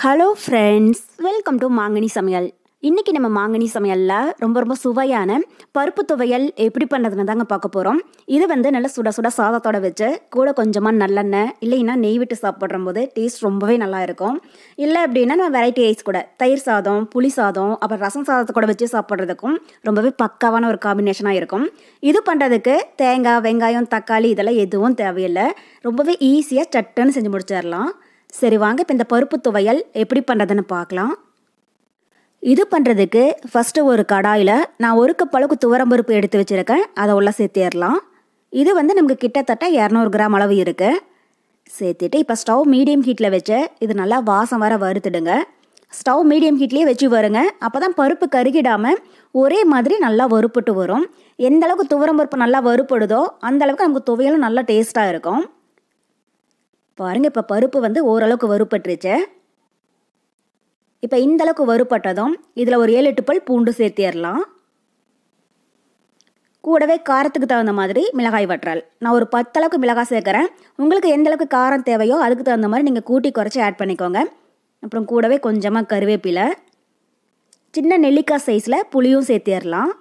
Hello friends, welcome to மாங்கனி சமையல். இன்றைக்கி நம்ம மாங்கனி சமையலில் ரொம்ப சுவையான பருப்பு துவையல் எப்படி பண்ணுறதுன்னு தாங்க பார்க்க போகிறோம். இது நல்ல சுட சுட சாதத்தோட வச்சு கூட கொஞ்சமாக நல்லெண்ணெய் இல்லைன்னா நெய் விட்டு சாப்பிட்ற போது டேஸ்ட் ரொம்பவே நல்லா இருக்கும். இல்லை அப்படின்னா நம்ம வெரைட்டி ரைஸ் கூட தயிர் சாதம், புளி சாதம், அப்புறம் ரசம் சாதத்தை கூட வச்சு சாப்பிட்றதுக்கும் ரொம்பவே பக்காவான ஒரு காம்பினேஷனாக இருக்கும். இது பண்ணுறதுக்கு தேங்காய், வெங்காயம், தக்காளி இதெல்லாம் எதுவும் தேவையில்லை. ரொம்பவே ஈஸியாக சட்டுன்னு செஞ்சு முடிச்சிடலாம். சரி வாங்க, இப்போ இந்த பருப்பு துவையல் எப்படி பண்ணுறதுன்னு பார்க்கலாம். இது பண்ணுறதுக்கு ஃபஸ்ட்டு ஒரு கடாயில் நான் 1 கப் அளவுக்கு துவரம்பருப்பு எடுத்து வச்சுருக்கேன். அதை உள்ள சேர்த்திடலாம். இது நமக்கு கிட்டத்தட்ட 200 கிராம் அளவு இருக்குது. சேர்த்துட்டு இப்போ ஸ்டவ் மீடியம் ஹீட்டில் வச்சு இது நல்லா வாசம் வர வறுத்துடுங்க. ஸ்டவ் மீடியம் ஹீட்லேயே வச்சு வருங்க. அப்போ தான் பருப்பு கருகிடாமல் ஒரே மாதிரி நல்லா வறுப்பட்டு வரும். எந்த அளவுக்கு துவரம்பருப்பு நல்லா வறுப்படுதோ அந்த அளவுக்கு நமக்கு துவையலும் நல்லா டேஸ்ட்டாக இருக்கும். பாருங்கள், இப்போ பருப்பு ஓரளவுக்கு வறுப்பட்டுருச்சு. இப்போ இந்த அளவுக்கு வறுப்பட்டதும் இதில் ஒரு 7-8 பல் பூண்டு சேர்த்திடலாம். கூடவே காரத்துக்கு தகுந்த மாதிரி மிளகாய் வற்றல். நான் ஒரு 10 அளவுக்கு மிளகாய் சேர்க்குறேன். உங்களுக்கு எந்த அளவுக்கு காரம் தேவையோ அதுக்கு தகுந்த மாதிரி நீங்கள் கூட்டி குறைச்சி ஆட் பண்ணிக்கோங்க. அப்புறம் கூடவே கொஞ்சமாக கருவேப்பிலை, சின்ன நெல்லிக்காய் சைஸில் புளியும் சேர்த்திடலாம்.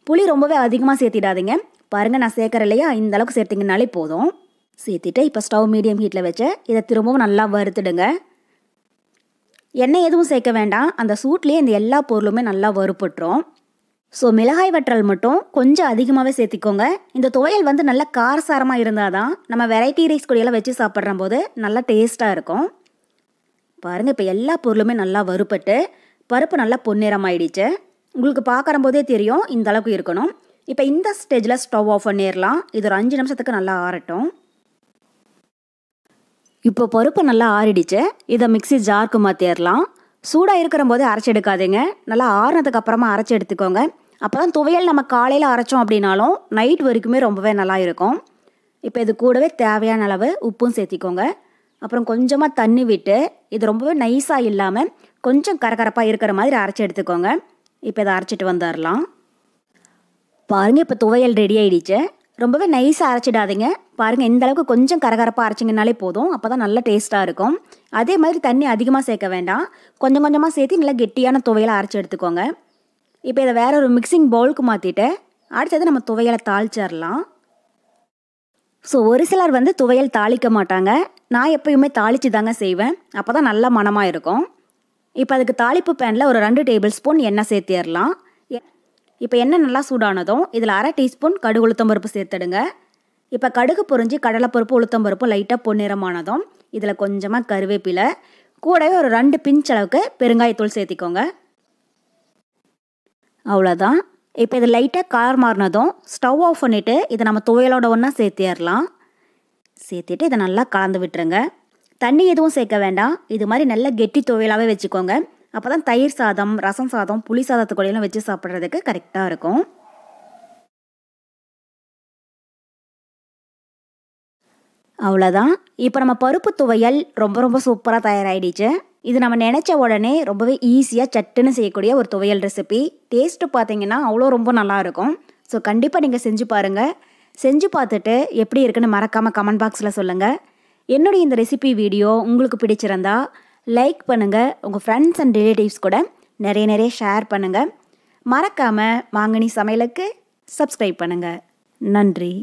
புளி ரொம்பவே அதிகமாக சேர்த்திடாதீங்க. பாருங்கள், நான் சேர்க்குறேன் இல்லையா, இந்த அளவுக்கு சேர்த்திங்கனாலே போதும். சேர்த்துட்டு இப்போ ஸ்டவ் மீடியம் ஹீட்டில் வச்சு இதை திரும்பவும் நல்லா வறுத்துடுங்க. எண்ணெய் எதுவும் சேர்க்க வேண்டாம். அந்த சூட்லேயே இந்த எல்லா பொருளுமே நல்லா வறுப்பட்டுரும். ஸோ மிளகாய் வற்றல் மட்டும் கொஞ்சம் அதிகமாகவே சேர்த்திக்கோங்க. இந்த துவையல் நல்லா காரசாரமாக இருந்தால் தான் நம்ம வெரைட்டி ரைஸ் கூடையெல்லாம் வச்சு சாப்பிட்ற போது நல்லா டேஸ்ட்டாக இருக்கும். பாருங்கள், இப்போ எல்லா பொருளுமே நல்லா வறுப்பட்டு பருப்பு நல்லா பொன்னிறமாயிடுச்சு. உங்களுக்கு பார்க்குற போதே தெரியும் இந்த அளவுக்கு இருக்கணும். இப்போ இந்த ஸ்டேஜில் ஸ்டவ் ஆஃப் பண்ணிடலாம். இது ஒரு 5 நிமிஷத்துக்கு நல்லா ஆறட்டும். இப்போ பருப்பு நல்லா ஆறிடுச்சு. இதை மிக்ஸி ஜாருக்கு மாற்றிடலாம். சூடாக இருக்கிற போதே அரைச்சி எடுக்காதீங்க. நல்லா ஆறினதுக்கு அப்புறமா அரைச்சி எடுத்துக்கோங்க. அப்போ தான் துவையல் நம்ம காலையில் அரைச்சோம் அப்படின்னாலும் நைட் வரைக்குமே ரொம்பவே நல்லா இருக்கும். இப்போ இது கூடவே தேவையான அளவு உப்பும் சேர்த்திக்கோங்க. அப்புறம் கொஞ்சமாக தண்ணி விட்டு இது ரொம்பவே நைஸாக இல்லாமல் கொஞ்சம் கரகரப்பாக இருக்கிற மாதிரி அரைச்சி எடுத்துக்கோங்க. இப்போ இதை அரைச்சிட்டு வந்துடலாம். பாருங்கள், இப்போ துவையல் ரெடி ஆகிடுச்சு. ரொம்பவே நைஸாக அரைச்சிடாதீங்க. பாருங்கள், இந்த அளவுக்கு கொஞ்சம் கரகரப்பாக அரைச்சிங்கனாலே போதும். அப்போ தான் நல்லா டேஸ்ட்டாக இருக்கும். அதே மாதிரி தண்ணி அதிகமாக சேர்க்க வேண்டாம். கொஞ்சம் கொஞ்சமாக சேர்த்து நல்லா கெட்டியான துவையலை அரைச்சி எடுத்துக்கோங்க. இப்போ இதை வேற ஒரு மிக்சிங் பவுலுக்கு மாற்றிட்டு அடுத்தது நம்ம துவையலை தாளிச்சிடலாம். ஸோ ஒரு சிலர் துவையல் தாளிக்க மாட்டாங்க. நான் எப்பயுமே தாளித்து தாங்க செய்வேன். அப்போ தான் நல்ல மணமாக இருக்கும். இப்போ அதுக்கு தாளிப்பு பேனில் ஒரு 2 டேபிள் ஸ்பூன் எண்ணெய் சேர்த்திடலாம். இப்போ எண்ணெய் நல்லா சூடானதும் இதில் 1/2 டீஸ்பூன் கடுகு உளுத்தம்பருப்பு சேர்த்துடுங்க. இப்போ கடுகு பொரிஞ்சு கடலைப்பருப்பு உளுத்தம்பருப்பு லைட்டாக பொன்னிறமானதும் இதில் கொஞ்சமாக கருவேப்பிலை, கூடவே ஒரு 2 பிஞ்ச் அளவுக்கு பெருங்காயத்தூள் சேர்த்திக்கோங்க. அவ்வளோதான். இப்போ இது லைட்டாக கலர் மாறினதும் ஸ்டவ் ஆஃப் பண்ணிவிட்டு இதை நம்ம துவையலோட ஒன்றா சேர்த்திடலாம். சேர்த்துட்டு இதை நல்லா கலந்து விட்டுருங்க. தண்ணி எதுவும் சேர்க்க வேண்டாம். இது மாதிரி நல்ல கெட்டி துவையலாகவே வச்சுக்கோங்க. அப்போ தான் தயிர் சாதம், ரசம் சாதம், புளி சாதத்து கூடலாம் வச்சு சாப்பிட்றதுக்கு கரெக்டாக இருக்கும். அவ்வளோதான். இப்போ நம்ம பருப்பு துவையல் ரொம்ப சூப்பராக தயாராகிடுச்சு. இது நம்ம நினச்ச உடனே ரொம்பவே ஈஸியாக சட்டுன்னு செய்யக்கூடிய ஒரு துவையல் ரெசிபி. டேஸ்ட்டு பார்த்தீங்கன்னா அவ்வளோ ரொம்ப நல்லாயிருக்கும். ஸோ கண்டிப்பாக நீங்கள் செஞ்சு பாருங்கள். செஞ்சு பார்த்துட்டு எப்படி இருக்குன்னு மறக்காமல் கமெண்ட் பாக்ஸில் சொல்லுங்கள். என்னுடைய இந்த ரெசிபி வீடியோ உங்களுக்கு பிடிச்சிருந்தா லைக் பண்ணுங்கள். உங்கள் ஃப்ரெண்ட்ஸ் அண்ட் ரிலேட்டிவ்ஸ் கூட நிறைய ஷேர் பண்ணுங்கள். மறக்காமல் மாங்கனி சமையலுக்கு சப்ஸ்கிரைப் பண்ணுங்கள். நன்றி.